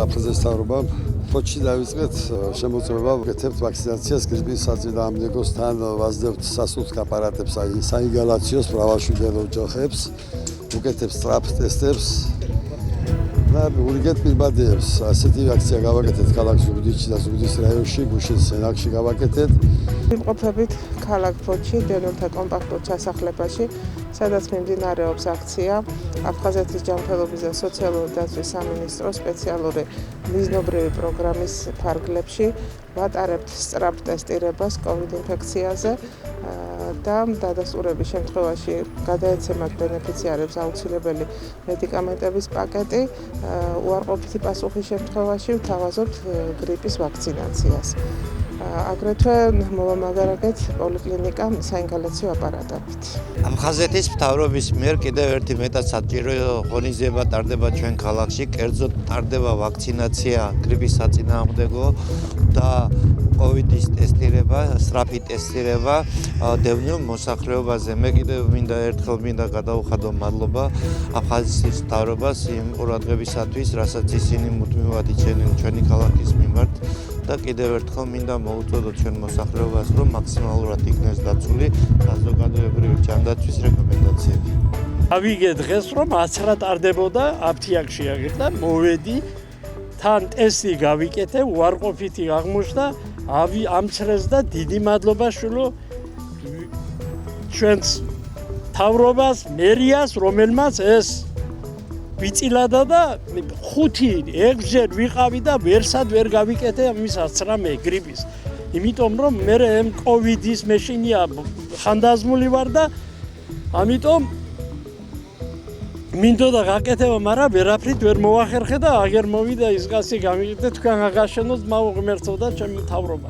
აფხაზეთის მთავრობამ ფოთში დავიწყეთ შემოწმება ვკეთებთ ვაქცინაციას გრიპის საწინააღმდეგოს თან ვაძლევთ სასუნთქ აპარატებს, აი საინგალაციოს მრავალშვილიან ოჯახებს, ვკეთებთ სწრაფ ტესტებს და ვურიგეთ პირბადეებს. ასეთი აქცია გავაკეთეთ ქალაქ ზუგდიდში და ზუგდიდის რაიონში, გუშინ სენაკში გავაკეთეთ. ვიმყოფებით ქალაქ ფოთში, დენურთა კომპაქტურ ჩასახლებაში, სადაც მიმდინარეობს აქცია აფხაზეთის ჯანმრთელობის და სოციალური დაცვის სამინისტროს სპეციალური მიზნობრივი პროგრამის ფარგლებში. ვატარებთ სწრაფ ტესტირებას COVID ინფექციაზე და დადასტურების შემთხვევაში გადაეცემათ ბენეფიციარებს აუცილებელი მედიკამენტების პაკეტი. უარყოფითი პასუხის შემთხვევაში ვთავაზობთ გრიპის ვაქცინაციას. აგრეთვე მოვამაგარებთ პოლიკლინიკა საინგალაციო აპარატებით. აფხაზეთის მთავრობის მიერ კიდევ ერთი მეტად საჭირო ღონისძიება ტარდება ჩვენ ქალაქში, კერძოდ ტარდება ვაქცინაცია გრიპის საწინააღმდეგო და კოვიდის ტესტირება, სწრაფი ტესტირება დევნილ მოსახლეობაზე. მე კიდევ მინდა გადავუხადო მადლობა აფხაზეთის მთავრობას იმ ყურადღებისათვის, რასაც ისინი მუდმივად იჩენენ ჩვენი ქალაქის მიმართ. და კიდევ ერთხელ მინდა მოუწოდოთ ჩვენ მოსახლეობას, რომ მაქსიმალურად იქნეს დაცული საზოგადოებრივი ჯანდაცვის რეკომენდაციები. ავიგე დღეს რომ 10 ტარდებოდა აფთიაქში აღარ მოვედი, თან ტესტი გავიკეთე, უარყოფითი აღმოჩნდა, ამცრეს და დიდი მადლობა შვილო ჩვენს მთავრობას, მერიას, რომელმაც ეს ვიწილადა და 5-6 ვიყავი და ვერსად ვერ გავიკეთე ამის 19 გრიპის. იმიტომ რომ მე ამ კოვიდის მეშინია ხანდაზმული ვარ და ამიტომ მინდოდა გაკეთება, მაგრამ ვერაფრით ვერ მოახერხე და აგერ მოვიდა ის კაცი გამიგდე თქვენ აღაშენოთ მაუღმერთო და ჩემი მთავრობა.